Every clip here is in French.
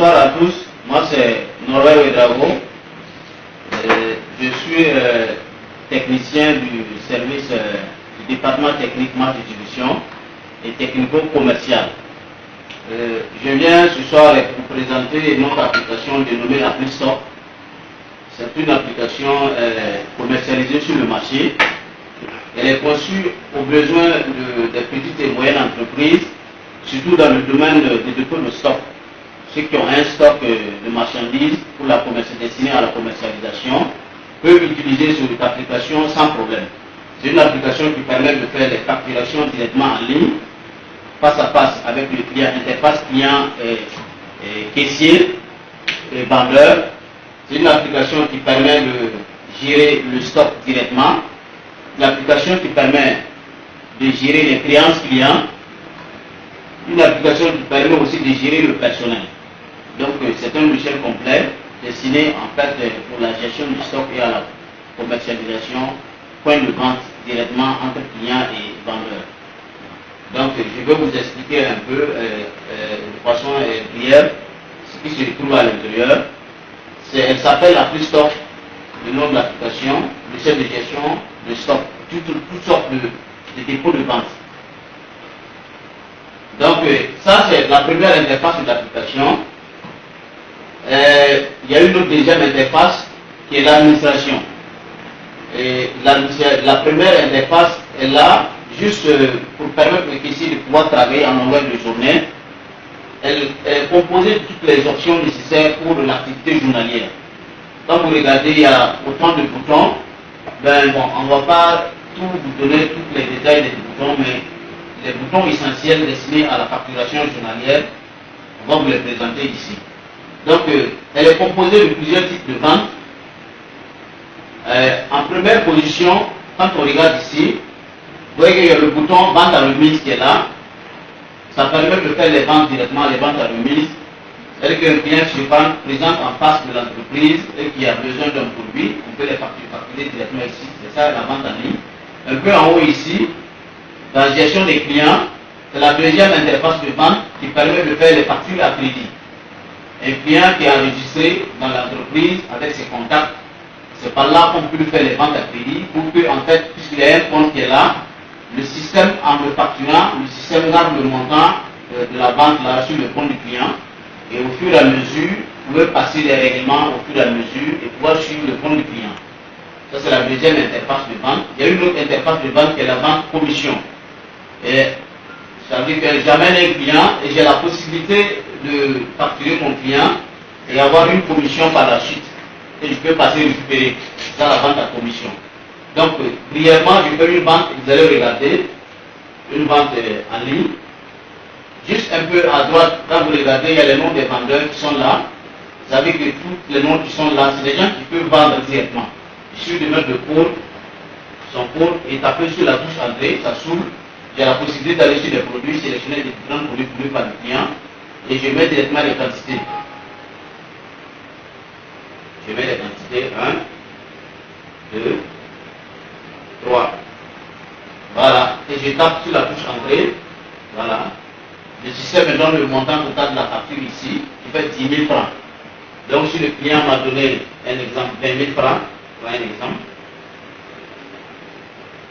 bonsoir à tous. Moi, c'est Norbert Ouedraogo. Je suis technicien du service du département technique marque distribution et technico-commercial. Je viens ce soir vous présenter notre application dénommée AppStop. C'est une application commercialisée sur le marché. Elle est conçue aux besoins des petites et moyennes entreprises, surtout dans le domaine des dépôts de stock. Ceux qui ont un stock de marchandises pour la destinée à la commercialisation peuvent utiliser cette application sans problème. C'est une application qui permet de faire les facturations directement en ligne, face à face avec le client, interface client et caissier et vendeur. C'est une application qui permet de gérer le stock directement. Une application qui permet de gérer les créances clients. Une application qui permet aussi de gérer le personnel. Donc c'est un logiciel complet destiné en fait pour la gestion du stock et à la commercialisation, point de vente directement entre clients et vendeurs. Donc je vais vous expliquer un peu de façon brève ce qui se trouve à l'intérieur. Elle s'appelle AppStop, le nom de l'application, logiciel de gestion de stock, toutes sortes de dépôts de vente. Donc ça c'est la première interface de l'application. Il y a une autre deuxième interface qui est l'administration. La première interface est là juste pour permettre aux caissiers de pouvoir travailler en longueur de journée. Elle est composée de toutes les options nécessaires pour l'activité journalière. Quand vous regardez, il y a autant de boutons. On ne va pas tout vous donner tous les détails des boutons, mais les boutons essentiels destinés à la facturation journalière, on va vous les présenter ici. Donc, elle est composée de plusieurs types de ventes. En première position, quand on regarde ici, vous voyez qu'il y a le bouton vente à remise qui est là. Ça permet de faire les ventes directement, les ventes à remise. C'est-à-dire qu'un client se présente en face de l'entreprise et qui a besoin d'un produit, on peut les facturer directement ici. C'est ça la vente en ligne. Un peu en haut ici, dans la gestion des clients, c'est la deuxième interface de vente qui permet de faire les factures à crédit. Un client qui est enregistré dans l'entreprise avec ses contacts, c'est par là qu'on peut faire les ventes à crédit pour que, en fait, puisqu'il y a un compte qui est là, le système, en le facturant, le système garde le montant de la vente là sur le compte du client. Et au fur et à mesure, vous pouvez passer les règlements au fur et à mesure et pouvoir suivre le compte du client. Ça, c'est la deuxième interface de vente. Il y a une autre interface de vente qui est la vente commission. Et ça veut dire que j'amène un client et j'ai la possibilité de facturer mon client et avoir une commission par la suite. Et je peux passer récupérer dans la vente à commission. Donc, brièvement, je fais une vente, vous allez regarder, une vente en ligne. Juste un peu à droite, quand vous regardez, il y a les noms des vendeurs qui sont là. Vous savez que tous les noms qui sont là, c'est des gens qui peuvent vendre directement. Il suffit de mettre le code, son code, et taper sur la touche entrée, ça s'ouvre. J'ai la possibilité d'aller sur les produits, sélectionner les différents produits voulus par le client, et je mets directement les quantités. Je mets les quantités 1, 2, 3. Voilà. Et je tape sur la touche entrée. Voilà. Le système me donne le montant total de la facture ici, qui fait 10 000 francs. Donc si le client m'a donné un exemple, 20 000 francs, voilà un exemple.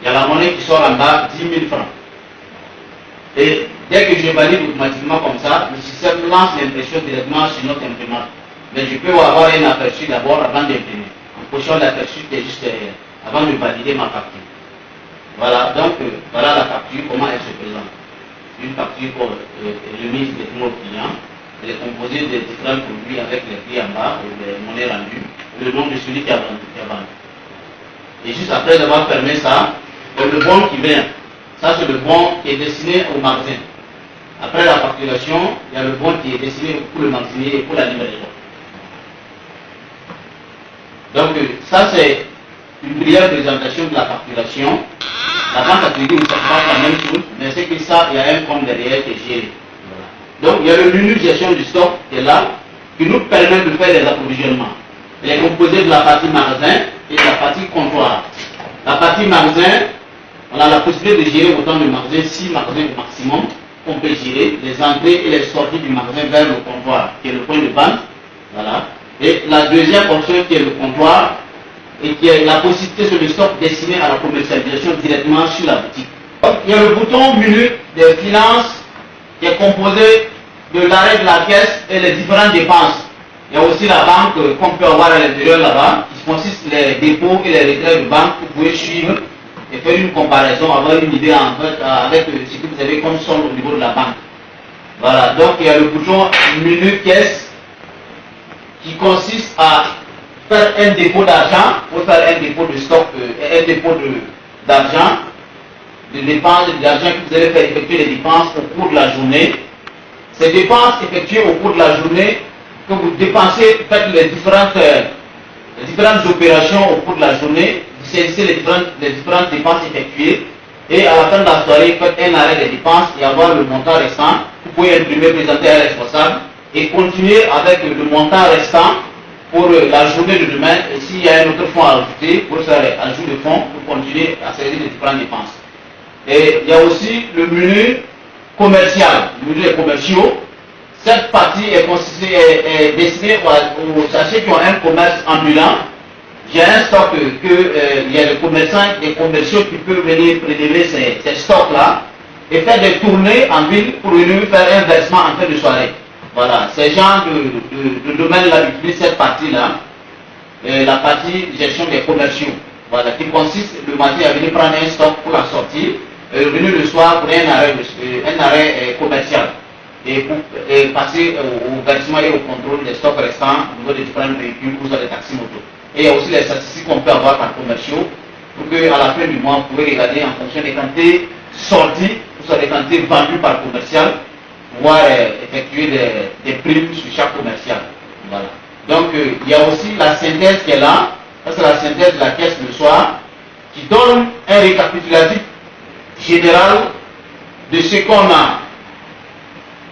Il y a la monnaie qui sort en bas, 10 000 francs. Et dès que je valide automatiquement comme ça, le système lance l'impression directement sur notre imprimante. Mais je peux avoir un aperçu d'abord avant d'imprimer. En position d'aperçu qui est juste avant de valider ma facture. Voilà, donc voilà la facture, comment elle se présente. Une facture pour remise de nos clients. Elle est composée de différents produits avec les prix en bas, les monnaies rendues, le nom de celui qui a vendu. Et juste après avoir fermé ça, le bon qui vient. Ça, c'est le bon qui est destiné au magasin. Après la facturation, il y a le bon qui est destiné pour le magasinier et pour la livraison. Donc, ça, c'est une brève présentation de la facturation. La vente à crédit ne sert pas la même chose, mais c'est que ça, il y a un compte derrière qui est géré. Donc, il y a le menu gestion du stock qui est là, qui nous permet de faire les approvisionnements. Elle est composée de la partie magasin et de la partie comptoir. La partie magasin, on a la possibilité de gérer autant de magasins, 6 magasins au maximum. qu'on peut gérer, les entrées et les sorties du magasin vers le comptoir, qui est le point de vente. Voilà. Et la deuxième option qui est le comptoir, et qui est la possibilité sur le stock destiné à la commercialisation directement sur la boutique. Donc, il y a le bouton menu des finances qui est composé de l'arrêt de la caisse et les différentes dépenses. Il y a aussi la banque qu'on peut avoir à l'intérieur là-bas, qui consiste les dépôts et les retraits de banque que vous pouvez suivre et faire une comparaison, avoir une idée en fait avec ce que vous avez comme somme au niveau de la banque. Voilà, donc il y a le bouton menu caisse qui consiste à faire un dépôt d'argent, pour faire un dépôt de stock, un dépôt d'argent, de dépenses, d'argent que vous allez faire effectuer les dépenses au cours de la journée. Ces dépenses effectuées au cours de la journée, que vous dépensez, faites les différentes opérations au cours de la journée, vous saisissez les différentes dépenses effectuées, et à la fin de la soirée, faites un arrêt des dépenses et avoir le montant restant. Vous pouvez imprimer, présenter à un responsable et continuer avec le montant restant pour la journée de demain. Et s'il y a un autre fonds à ajouter, pour faire ajout de fonds, pour continuer à saisir les différentes dépenses. Et il y a aussi le menu commercial, le menu des commerciaux. Cette partie est destinée à ceux qui ont un commerce ambulant. J'ai un stock il y a des commerçants, des commerciaux qui peuvent venir prélever ces stocks-là et faire des tournées en ville pour venir faire un versement en fin de soirée. Voilà, ces gens de domaine-là utilisent cette partie-là, la partie gestion des commerciaux. Voilà, qui consiste le matin à venir prendre un stock pour la sortie et revenir le soir pour un arrêt commercial. Et passer au versement et au contrôle des stocks restants au niveau des différents véhicules ou sur les taxis moto. Et il y a aussi les statistiques qu'on peut avoir par commerciaux pour qu'à la fin du mois, vous pouvez regarder en fonction des quantités sorties ou sur des quantités vendues par commercial, pouvoir effectuer des primes sur chaque commercial. Voilà. Donc il y a aussi la synthèse qui est là, ça c'est la synthèse de la caisse le soir, qui donne un récapitulatif général de ce qu'on a.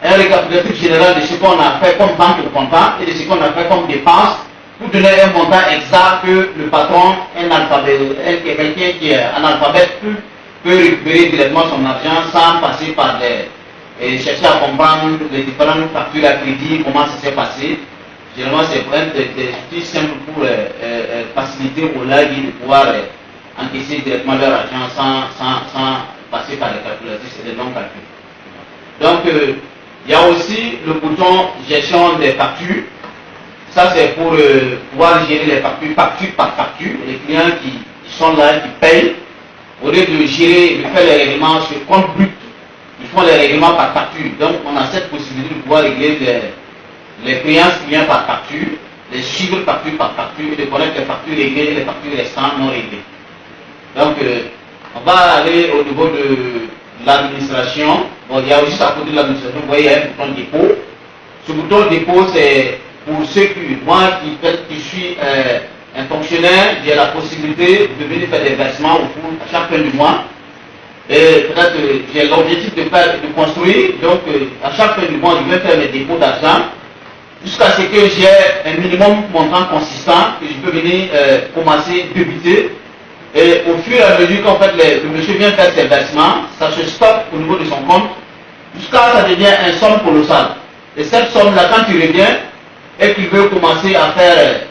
Un récapitulatif général de ce qu'on a fait comme banque de comptant et de ce qu'on a fait comme dépense pour donner un montant exact que le patron, quelqu'un qui est analphabète peut récupérer directement son argent sans passer par et chercher à comprendre les différentes factures à crédit, comment ça s'est passé. Généralement, c'est pour être des outils simples pour faciliter aux lagues de pouvoir encaisser directement leur argent sans passer par les calculatrices et les non-calculs. Donc, il y a aussi le bouton gestion des factures. Ça, c'est pour pouvoir gérer les factures, facture par facture. Les clients qui sont là, qui payent, au lieu de gérer, de faire les règlements sur compte brut, ils font les règlements par facture. Donc, on a cette possibilité de pouvoir régler les créances clients par facture, les suivre facture par facture, et de connaître les factures réglées et les factures restantes non réglées. Donc, on va aller au niveau de l'administration. Bon, il y a aussi à côté de l'administration, vous voyez, il y a un bouton dépôt. Ce bouton dépôt, c'est pour ceux moi qui suis un fonctionnaire, j'ai la possibilité de venir faire des versements à chaque fin du mois. Et peut-être j'ai l'objectif de construire, donc à chaque fin du mois, je vais faire mes dépôts d'argent jusqu'à ce que j'ai un minimum montant consistant que je peux venir commencer à débiter. Et au fur et à mesure qu'en fait le monsieur vient faire ses versements, ça se stocke au niveau de son compte jusqu'à ce que ça devient une somme colossale. Et cette somme-là, quand il revient et qu'il veut commencer à faire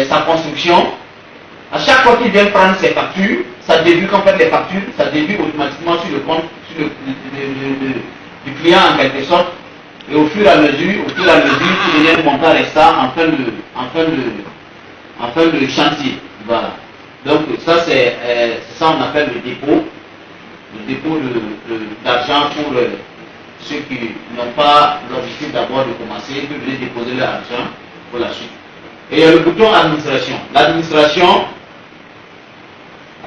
sa construction, à chaque fois qu'il vient prendre ses factures, ça débute en fait les factures, ça débute automatiquement sur le compte du client en quelque sorte. Et au fur et à mesure, il devient un montant restant en fin de chantier. Voilà. Donc ça c'est ça on appelle le dépôt d'argent pour ceux qui n'ont pas l'objectif d'abord de commencer, ils peuvent venir déposer leur argent pour la suite. Et il y a le bouton administration. L'administration,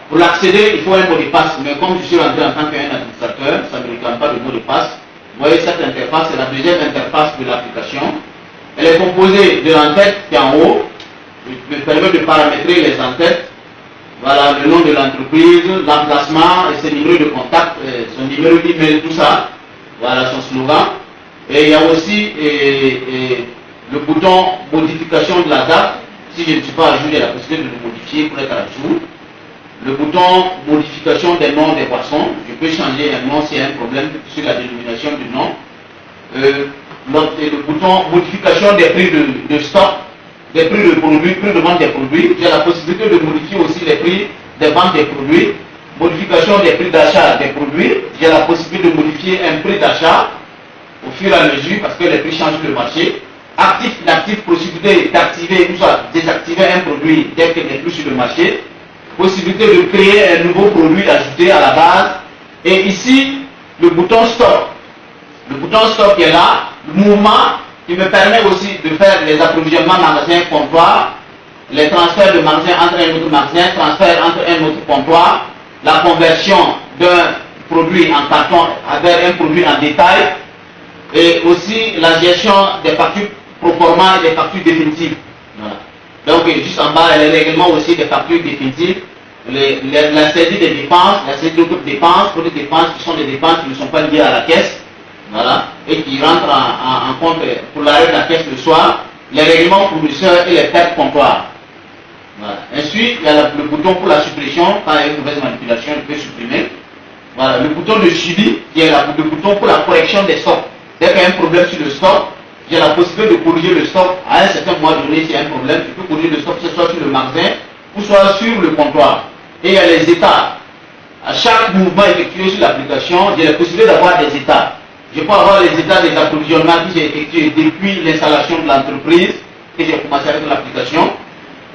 pour l'accéder, il faut un mot de passe, mais comme je suis rentré en tant qu'administrateur, ça ne réclame pas de mot de passe. Vous voyez cette interface, c'est la deuxième interface de l'application. Elle est composée de l'entête qui est en haut, qui permet de paramétrer les entêtes. Voilà le nom de l'entreprise, l'emplacement et ses numéros de contact, son numéro d'email, tout ça. Voilà son slogan. Et il y a aussi le bouton modification de la date. Si je ne suis pas à jour, il y a la possibilité de le modifier pour être à jour. Le bouton modification des noms des boissons. Je peux changer un nom s'il y a un problème sur la dénomination du nom. Le bouton modification des prix de stock, des prix de produits, prix de vente des produits. J'ai la possibilité de modifier aussi les prix de vente des produits. Modification des prix d'achat des produits. J'ai la possibilité de modifier un prix d'achat au fur et à mesure parce que les prix changent sur le marché. Actif, inactif, possibilité d'activer ou soit désactiver un produit dès qu'il n'est plus sur le marché. Possibilité de créer un nouveau produit ajouté à la base. Et ici, le bouton stop. Le bouton stop qui est là, le mouvement qui me permet aussi de faire les approvisionnements magasin comptoir, les transferts de magasin entre un autre magasin, transfert entre un autre comptoir, la conversion d'un produit en carton vers un produit en détail, et aussi la gestion des factures proforma et des factures définitives. Voilà. Donc juste en bas, les règlements aussi des factures définitives, la saisie des dépenses, la saisie d'autres dépenses, pour des dépenses qui sont des dépenses qui ne sont pas liées à la caisse, voilà, et qui rentrent en compte pour l'arrêt de la caisse le soir, les règlements fournisseurs et les pertes comptoirs. Voilà. Ensuite, il y a le bouton pour la suppression, quand il y a une mauvaise manipulation, il peut supprimer. Voilà, le bouton de suivi, qui est le bouton pour la correction des stocks. Dès qu'il y a un problème sur le stock, j'ai la possibilité de corriger le stock à un certain mois donné. S'il y a un problème, je peux corriger le stock, que ce soit sur le magasin ou soit sur le comptoir. Et il y a les états. À chaque mouvement effectué sur l'application, j'ai la possibilité d'avoir des états. Je peux avoir les états des approvisionnements que j'ai effectués depuis l'installation de l'entreprise, que j'ai commencé avec l'application.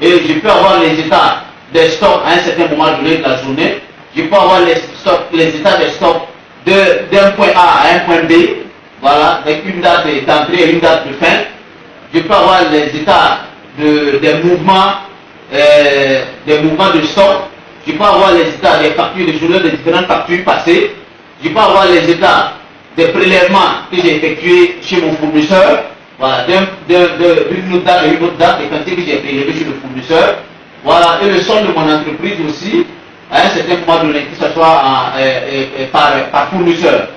Et je peux avoir les états des stocks à un certain moment donné de la journée. Je peux avoir les états des stocks d'un point A à un point B. Voilà, avec une date d'entrée et une date de fin. Je peux avoir les états des mouvements de stock. Je peux avoir les états des factures de journée, des différentes factures passées. Je peux avoir les états des prélèvements que j'ai effectués chez mon fournisseur. Voilà, d'une autre date et une autre date, des quantités que j'ai prélevées chez le fournisseur. Voilà, et le solde de mon entreprise aussi, à un certain moment donné, que ce soit par fournisseur.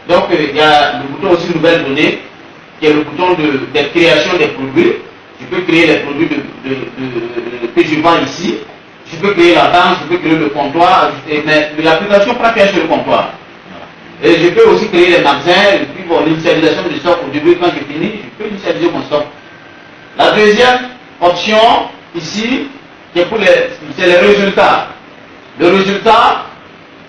Donc, il y a le bouton aussi nouvelle donnée, qui est le bouton de création des produits. Je peux créer les produits que je vends ici. Je peux créer la banque, je peux créer le comptoir, mais l'application prend qu'un seul comptoir. Et je peux aussi créer les magasins, et puis bon, l'initialisation du stock au début, quand je finis, je peux initialiser mon stock. La deuxième option, ici, c'est les résultats. Le résultat,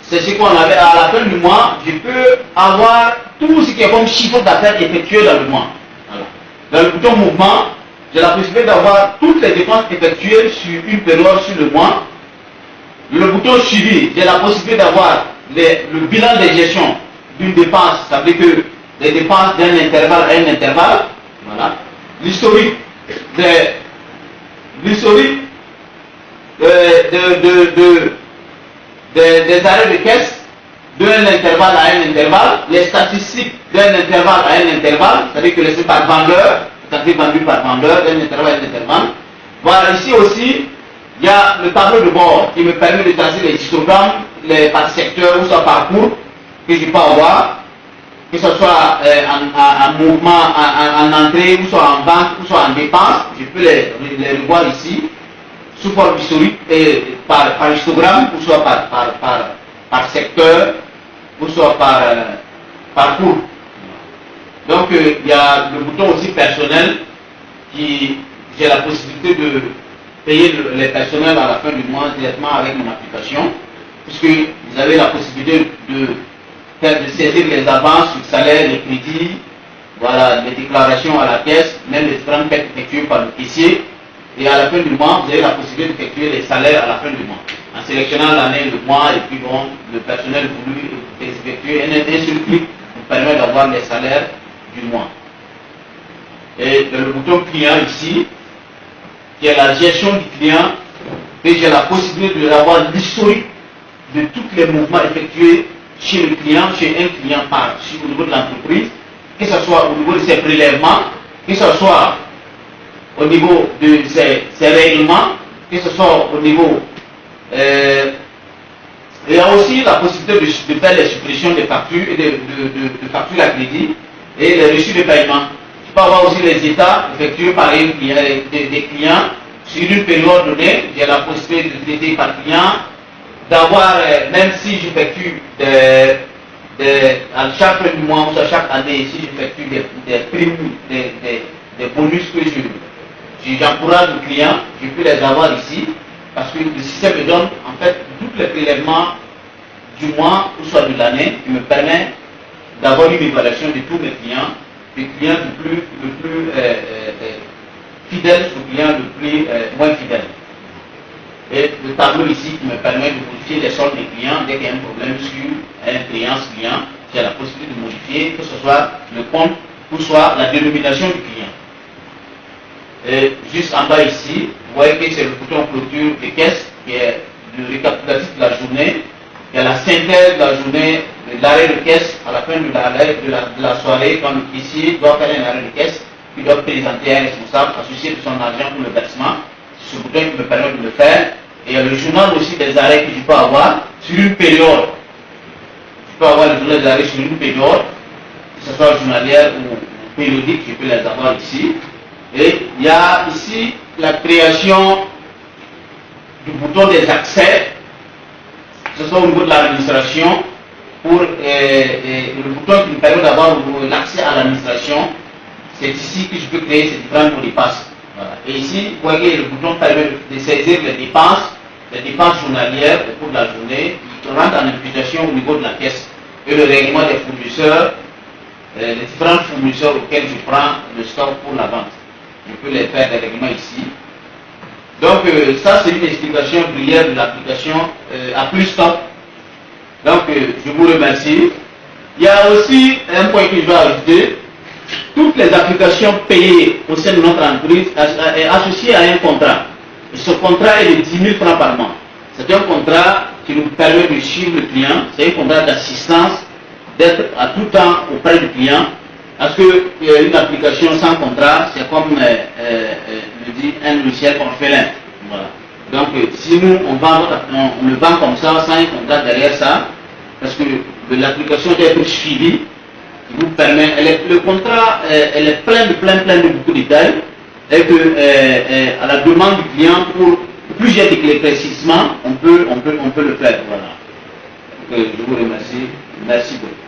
c'est ce qu'on avait à la fin du mois, je peux avoir tout ce qui est comme chiffre d'affaires effectué dans le mois. Voilà. Dans le bouton mouvement, j'ai la possibilité d'avoir toutes les dépenses effectuées sur une période sur le mois. Le bouton suivi, j'ai la possibilité d'avoir le bilan de gestion d'une dépense, ça veut dire que les dépenses d'un intervalle à un intervalle. Voilà. L'historique des arrêts de caisse d'un intervalle à un intervalle, les statistiques d'un intervalle à un intervalle, c'est-à-dire que c'est par vendeur, c'est-à-dire vendu par vendeur, d'un intervalle à un intervalle. Voilà, ici aussi, il y a le tableau de bord qui me permet de tracer les histogrammes par secteur ou soit par cours que je peux avoir, que ce soit en mouvement, en entrée, ou soit en banque, ou soit en dépense. Je peux les revoir ici, sous forme historique, et par histogramme, ou soit par secteur, ou soit par cours. Donc il y a le bouton aussi personnel qui j'ai la possibilité de payer les personnels à la fin du mois directement avec mon application, puisque vous avez la possibilité de saisir les avances sur le salaire, les crédits, voilà, les déclarations à la caisse, même les différentes pertes effectuées par le caissier. Et à la fin du mois, vous avez la possibilité d'effectuer les salaires à la fin du mois. En sélectionnant l'année, le mois, et puis bon, le personnel voulu effectuer un seul clic vous permet d'avoir les salaires du mois. Et le bouton client ici, qui est la gestion du client, et j'ai la possibilité d'avoir l'historique de tous les mouvements effectués chez le client, chez un client au niveau de l'entreprise, que ce soit au niveau de ses prélèvements, que ce soit au niveau de ses règlements, que ce soit au niveau... il y a aussi la possibilité de faire les suppressions des factures et de factures à crédit et les reçus de paiement. Je peux avoir aussi les états effectués par des clients sur une période donnée. J'ai la possibilité de traiter par client d'avoir, même si j'effectue à chaque fin du mois ou à chaque année, si j'effectue des primes, des bonus que j'encourage le client, je peux les avoir ici, parce que le système me donne en fait tous les prélèvements du mois ou soit de l'année qui me permet d'avoir une évaluation de tous mes clients, du client le plus fidèle au client le plus moins fidèle. Et le tableau ici qui me permet de modifier les soldes des clients dès qu'il y a un problème sur un client, j'ai la possibilité de modifier, que ce soit le compte ou soit la dénomination du client. Et juste en bas ici, vous voyez que c'est le bouton clôture de caisse qui est le récapitulatif de la journée. Il y a la synthèse de la journée, l'arrêt de caisse à la fin de la soirée, quand le caissier doit faire un arrêt de caisse, il doit présenter un responsable associé de son argent pour le versement. C'est ce bouton qui me permet de le faire. Et il y a le journal aussi des arrêts que je peux avoir sur une période. Je peux avoir le journal des arrêts sur une période, que ce soit journalière ou périodique, je peux les avoir ici. Et il y a ici la création du bouton des accès, que ce soit au niveau de l'administration, pour le bouton qui me permet d'avoir l'accès à l'administration. C'est ici que je peux créer ces différents mots de passe. Voilà. Et ici, vous voyez, le bouton permet de saisir les dépenses journalières au cours de la journée, qui rentrent en imputation au niveau de la caisse. Et le règlement des fournisseurs, les différents fournisseurs auxquels je prends le stock pour la vente. Je peux les faire des règlements ici. Donc ça c'est une explication briève de l'application à plus stock. Donc je vous remercie. Il y a aussi un point que je vais ajouter. Toutes les applications payées au sein de notre entreprise est associées à un contrat. Et ce contrat est de 10 000 francs par mois. C'est un contrat qui nous permet de suivre le client. C'est un contrat d'assistance, d'être à tout temps auprès du client. Parce qu'une application sans contrat, c'est comme le dit un logiciel orphelin. Voilà. Donc si nous on le vend comme ça, sans un contrat derrière ça, parce que l'application doit être suivie, qui vous permet, le contrat, elle est plein de beaucoup de détails, et que à la demande du client, pour plusieurs éclaircissements, on peut le faire. Voilà. Donc, je vous remercie. Merci beaucoup.